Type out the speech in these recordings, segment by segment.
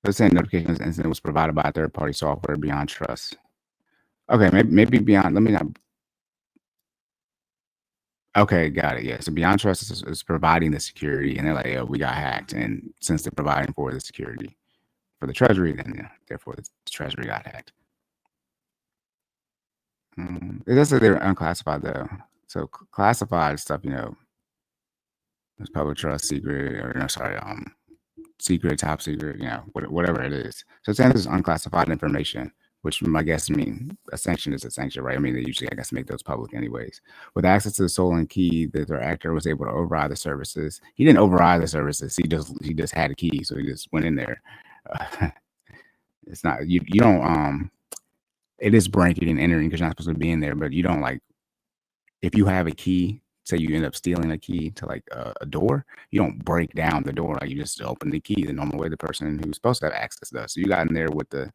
Let's say notifications incident was provided by a third-party software beyond trust. Okay, maybe beyond. Let me not. Okay, got it. Yeah, so beyond trust is providing the security, and they're like, "Oh, we got hacked," and since they're providing for the security for the Treasury, then yeah, therefore the Treasury got hacked. It does say they're unclassified though. So classified stuff, it's public trust, secret, or no, sorry, secret, top secret, whatever it is. So it's saying this is unclassified information, which I guess a sanction is a sanction, right? I mean, they usually, I guess, make those public anyways. With access to the stolen key, the threat actor was able to override the services. He didn't override the services. He just had a key, so he just went in there. It's not you don't it is breaking and entering because you're not supposed to be in there, but you don't if you have a key, say you end up stealing a key to like a door, you don't break down the door. Like you just open the key the normal way the person who's supposed to have access does. So you got in there with the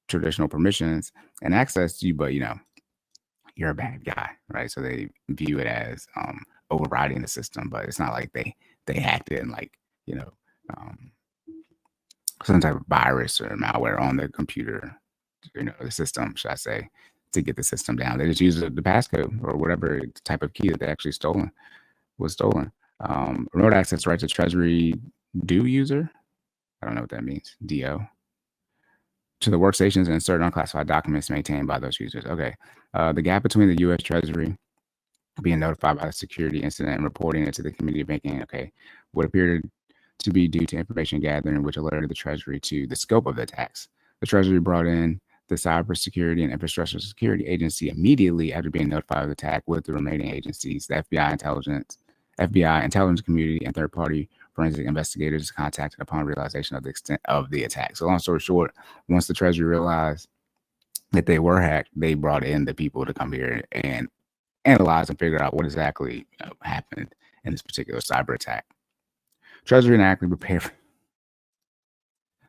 traditional permissions and access to you, but you're a bad guy, right? So they view it as overriding the system, but it's not like they hacked it and um, some type of virus or malware on the computer, the system, should I say, to get the system down. They just use the passcode or whatever type of key that they actually was stolen. Remote access right to Treasury do user. I don't know what that means. DO. To the workstations and certain unclassified documents maintained by those users. Okay. The gap between the U.S. Treasury being notified by the security incident and reporting it to the Committee of Banking, okay, would appear to be due to information gathering, which alerted the Treasury to the scope of the attacks. The Treasury brought in the Cybersecurity and Infrastructure Security Agency immediately after being notified of the attack with the remaining agencies, the FBI intelligence community, and third-party forensic investigators contacted upon realization of the extent of the attack. So long story short, once the Treasury realized that they were hacked, they brought in the people to come here and analyze and figure out what exactly happened in this particular cyber attack. Treasury and actively prepare.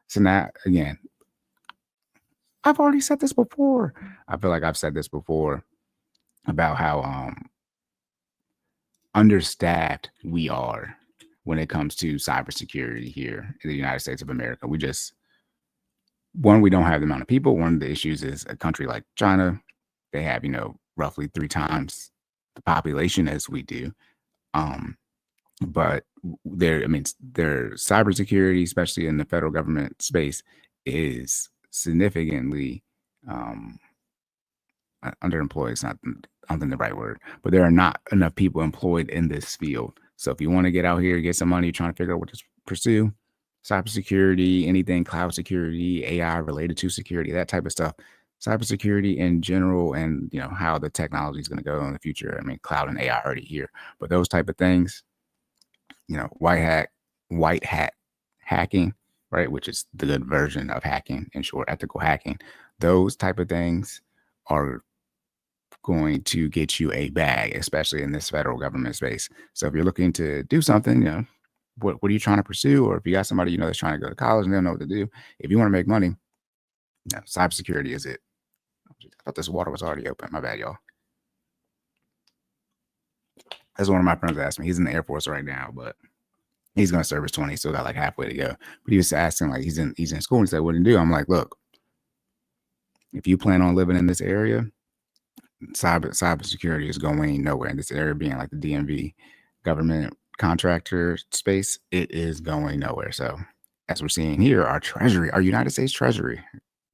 So now, again, I've already said this before. I feel like I've said this before about how understaffed we are when it comes to cybersecurity here in the United States of America. We don't have the amount of people. One of the issues is a country like China. They have, roughly 3 times the population as we do. But their cybersecurity, especially in the federal government space, is significantly underemployed. It's not, I don't think the right word, but there are not enough people employed in this field. So if you want to get out here, get some money, trying to figure out what to pursue, cybersecurity, anything cloud security, AI related to security, that type of stuff, cybersecurity in general, and how the technology is going to go in the future. I mean, cloud and AI already here, but those type of things, white hat hacking, right? Which is the good version of hacking, in short, ethical hacking. Those type of things are going to get you a bag, especially in this federal government space. So if you're looking to do something, what are you trying to pursue? Or if you got somebody that's trying to go to college and they don't know what to do, if you want to make money, cybersecurity is it. I thought this water was already open. My bad, y'all. That's one of my friends asked me. He's in the Air Force right now, but he's going to serve his 20. Still got like halfway to go. But he was asking, like, he's in school. And he said, what do you do? I'm like, look, if you plan on living in this area, cybersecurity is going nowhere. In this area being like the DMV government contractor space, it is going nowhere. So as we're seeing here, our Treasury, our United States Treasury,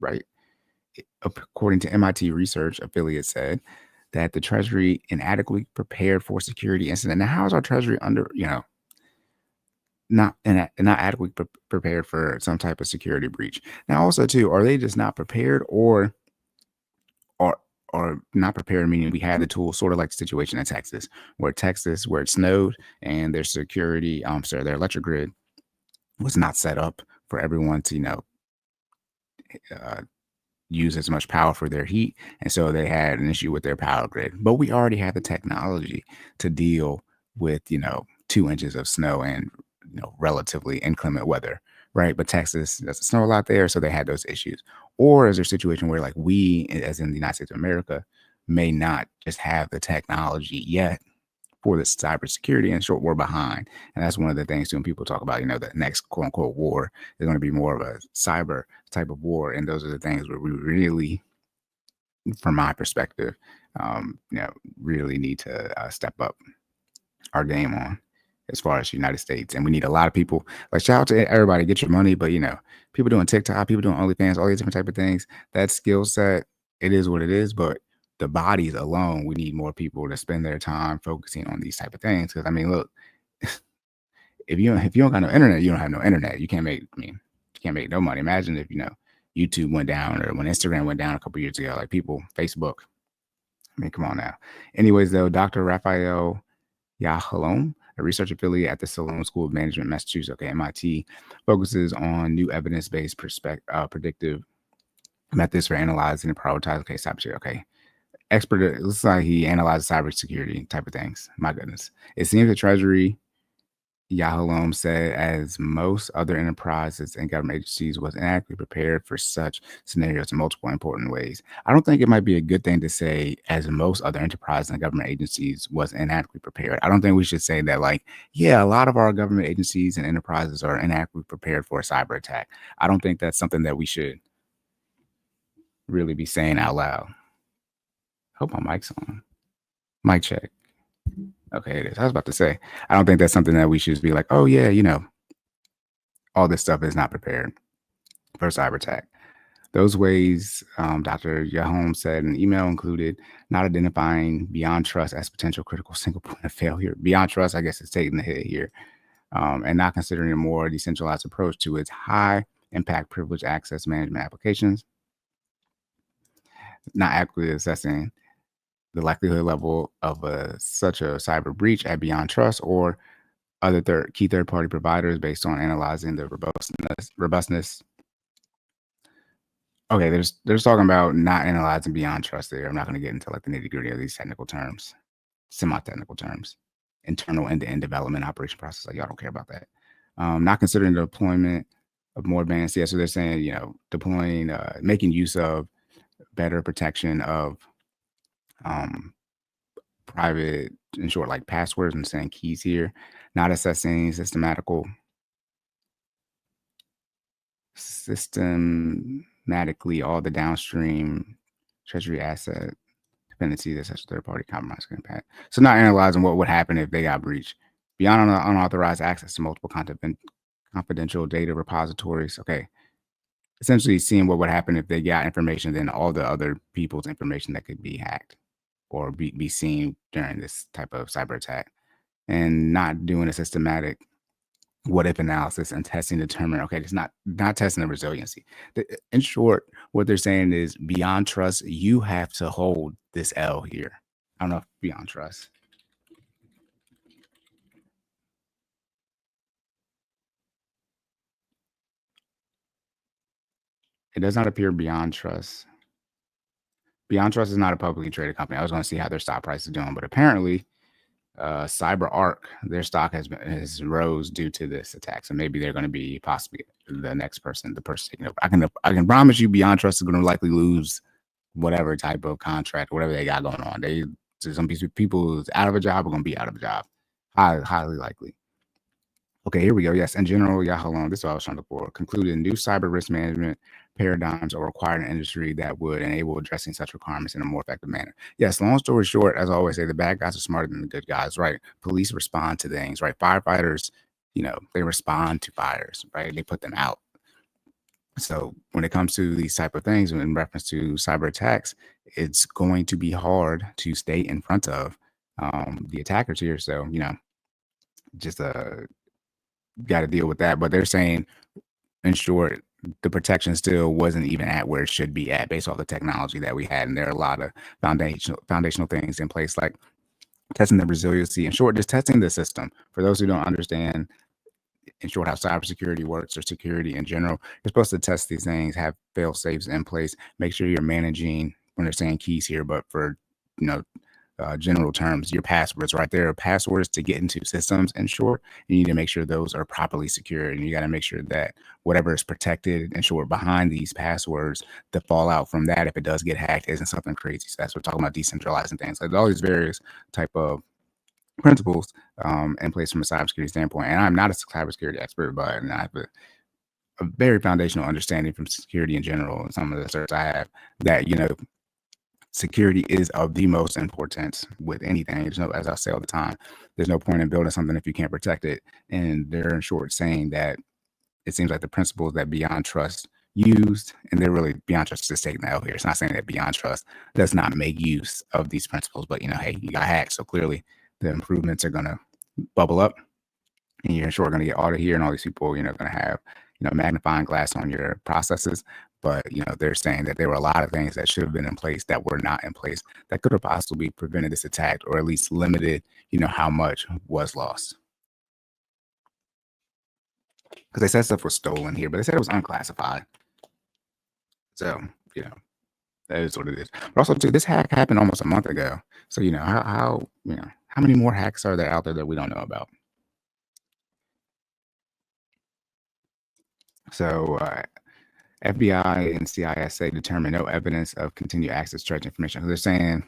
right? According to MIT research affiliate said that the Treasury inadequately prepared for security incident. Now, how is our Treasury not adequately prepared for some type of security breach? Now, also too, are they just not prepared or not prepared, meaning we had the tools, sort of like the situation in Texas, where it snowed and their security, their electric grid was not set up for everyone to, use as much power for their heat. And so they had an issue with their power grid. But we already had the technology to deal with, 2 inches of snow and, relatively inclement weather, right? But Texas doesn't snow a lot there, so they had those issues. Or is there a situation where, like, we, as in the United States of America, may not just have the technology yet for the cybersecurity. In short, we're behind. And that's one of the things when people talk about, the next quote unquote war is going to be more of a cyber type of war. And those are the things where we really, from my perspective, really need to step up our game on as far as the United States. And we need a lot of people. Like, shout out to everybody, get your money. But, people doing TikTok, people doing OnlyFans, all these different type of things, that skill set, it is what it is. But the bodies alone, we need more people to spend their time focusing on these type of things. Because, look, if you don't got no internet, you don't have no internet. You can't make no money. Imagine if, YouTube went down, or when Instagram went down a couple years ago, like Facebook. Come on now. Anyways, though, Dr. Raphael Yahalom, a research affiliate at the Sloan School of Management, Massachusetts, MIT, focuses on new evidence-based predictive methods for analyzing and prioritizing cybersecurity. Expert, it looks like he analyzes cybersecurity type of things. My goodness. It seems the Treasury, Yahalom said, as most other enterprises and government agencies, was inadequately prepared for such scenarios in multiple important ways. I don't think it might be a good thing to say, as most other enterprises and government agencies was inadequately prepared. I don't think we should say that, like, yeah, a lot of our government agencies and enterprises are inadequately prepared for a cyber attack. I don't think that's something that we should really be saying out loud. Hope my mic's on. Mic check. Okay, it is. I was about to say, I don't think that's something that we should be like, oh yeah, all this stuff is not prepared for a cyber attack. Those ways, Dr. Yahom said in an email, included not identifying beyond trust as potential critical single point of failure. Beyond trust, I guess, is taking the hit here, and not considering a more decentralized approach to its high impact privileged access management applications, not accurately assessing the likelihood level of such a cyber breach at beyond trust or other key third-party providers based on analyzing the robustness. Okay, there's talking about not analyzing beyond trust there. I'm not going to get into like the nitty-gritty of these technical terms, semi-technical terms, internal end-to-end development operation process. Like, y'all don't care about that. Not considering the deployment of more advanced. Yeah, so they're saying, deploying, making use of better protection of private, in short, like passwords and saying keys here, not assessing systematically all the downstream Treasury asset dependencies that such third-party compromise can impact. So not analyzing what would happen if they got breached. Beyond unauthorized access to multiple confidential data repositories. Okay. Essentially seeing what would happen if they got information, then all the other people's information that could be hacked or be seen during this type of cyber attack, and not doing a systematic what if analysis and testing to determine, okay, it's not testing the resiliency. In short, what they're saying is beyond trust, you have to hold this L here. I don't know if beyond trust. It does not appear beyond trust. Beyond Trust is not a publicly traded company. I was going to see how their stock price is doing, but apparently CyberArk, their stock has rose due to this attack. So maybe they're going to be possibly the next person, the person taking over. I can promise you Beyond Trust is going to likely lose whatever type of contract, whatever they got going on. Some people who's out of a job are going to be out of a job. Highly likely. Okay, here we go. Yes, in general, Yahalon, this is what I was trying to look for. Concluded new cyber risk management paradigms are required in an industry that would enable addressing such requirements in a more effective manner. Yes, long story short, as I always say, the bad guys are smarter than the good guys, right? Police respond to things, right? Firefighters, they respond to fires, right? They put them out. So when it comes to these type of things, in reference to cyber attacks, it's going to be hard to stay in front of the attackers here. So, just got to deal with that. But they're saying, in short, the protection still wasn't even at where it should be at based off the technology that we had. And there are a lot of foundational things in place, like testing the resiliency. In short, just testing the system. For those who don't understand, in short, how cybersecurity works or security in general, you're supposed to test these things, have fail safes in place, make sure you're managing, when they're saying keys here, but for, general terms, your passwords, right? There are passwords to get into systems. In short, you need to make sure those are properly secured, and you got to make sure that whatever is protected, in short, behind these passwords, the fallout from that, if it does get hacked, isn't something crazy. So that's what we're talking about, decentralizing things. Like all these various type of principles in place from a cybersecurity standpoint. And I'm not a cybersecurity expert, but I have a very foundational understanding from security in general and some of the certs I have that, security is of the most importance with anything. There's no, as I say all the time, there's no point in building something if you can't protect it. And they're in short saying that it seems like the principles that Beyond Trust used, and they're really Beyond Trust is taking the L here. It's not saying that Beyond Trust does not make use of these principles, but hey, you got hacked, so clearly the improvements are gonna bubble up, and you're sure going to get audited here, and all these people, going to have, magnifying glass on your processes. But, they're saying that there were a lot of things that should have been in place that were not in place that could have possibly prevented this attack or at least limited, how much was lost. Because they said stuff was stolen here, but they said it was unclassified. So, that is what it is. But also, too, this hack happened almost a month ago. So, how many more hacks are there out there that we don't know about? So, FBI and CISA determined no evidence of continued access to Treasury information. So they're saying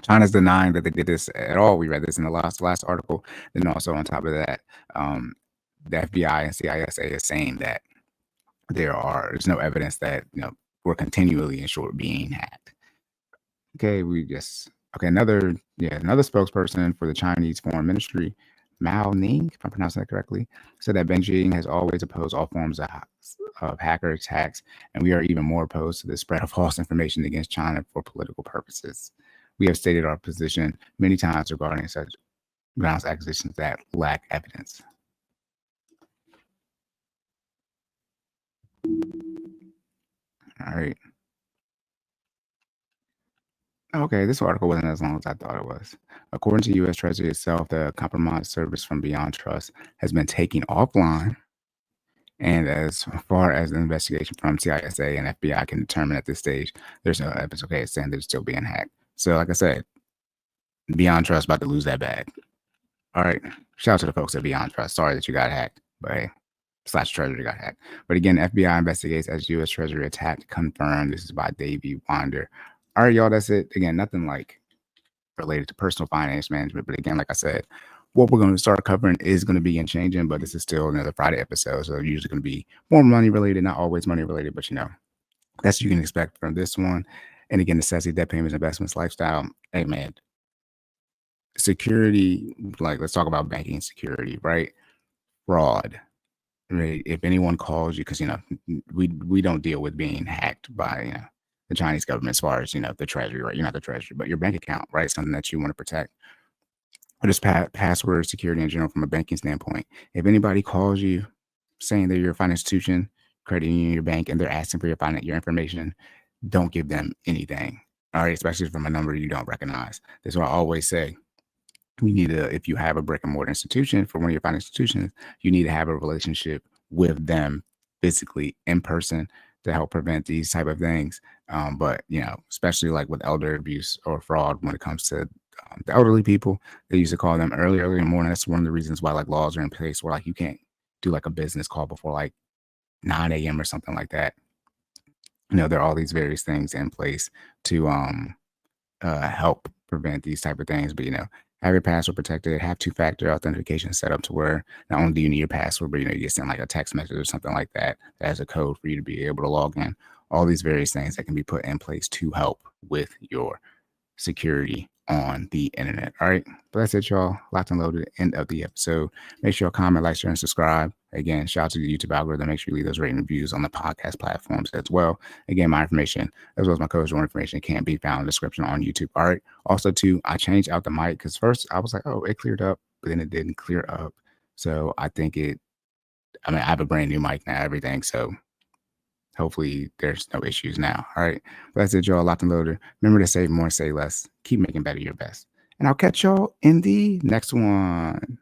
China's denying that they did this at all. We read this in the last article. Then also on top of that, the FBI and CISA is saying that there's no evidence that we're continually in short being hacked. Okay, another spokesperson for the Chinese Foreign Ministry, Mao Ning, if I'm pronouncing that correctly, said that Beijing has always opposed all forms of hacker attacks, and we are even more opposed to the spread of false information against China for political purposes. We have stated our position many times regarding such grounds accusations that lack evidence. All right. Okay, this article wasn't as long as I thought it was. According to U.S. Treasury itself, the compromised service from Beyond Trust has been taken offline. And as far as the investigation from CISA and FBI can determine at this stage, there's no evidence. Okay, it's saying they're still being hacked. So, like I said, Beyond Trust about to lose that bag. All right. Shout out to the folks at Beyond Trust. Sorry that you got hacked, but hey, / Treasury got hacked. But again, FBI investigates as U.S. Treasury attack confirmed. This is by Davey Wander. All right, y'all, that's it. Again, nothing like related to personal finance management. But again, like I said, what we're going to start covering is going to be changing, but this is still another Friday episode. So usually going to be more money related, not always money related, but that's what you can expect from this one. And again, necessity, debt payments, investments, lifestyle. Hey, man, security, like let's talk about banking security, right? Fraud. Right? If anyone calls you, because we don't deal with being hacked by the Chinese government as far as the Treasury, right? You're not the Treasury, but your bank account, right? Something that you want to protect. Or just password security in general from a banking standpoint. If anybody calls you saying that you're a financial institution, credit union, your bank, and they're asking for your information, don't give them anything. All right, especially from a number you don't recognize. That's what I always say. You need to, if you have a brick and mortar institution for one of your financial institutions, you need to have a relationship with them physically in person to help prevent these type of things. But especially like with elder abuse or fraud when it comes to the elderly people, they used to call them early in the morning. That's one of the reasons why like laws are in place where like you can't do like a business call before like 9 a.m. or something like that. There are all these various things in place to help prevent these type of things. But have your password protected, have two-factor authentication set up to where not only do you need your password, but you get sent like a text message or something like that as a code for you to be able to log in. All these various things that can be put in place to help with your security on the internet. All right. But that's it, y'all. Locked and loaded. End of the episode. Make sure you comment, like, share, and subscribe. Again, shout out to the YouTube algorithm. Make sure you leave those rating reviews on the podcast platforms as well. Again, my information, as well as my coach information, can be found in the description on YouTube. All right. Also, too, I changed out the mic because first I was like, oh, it cleared up, but then it didn't clear up. So I think I have a brand new mic now, everything. So hopefully there's no issues now. All right. But that's it, y'all. Locked and loaded. Remember to save more, say less. Keep making better your best. And I'll catch y'all in the next one.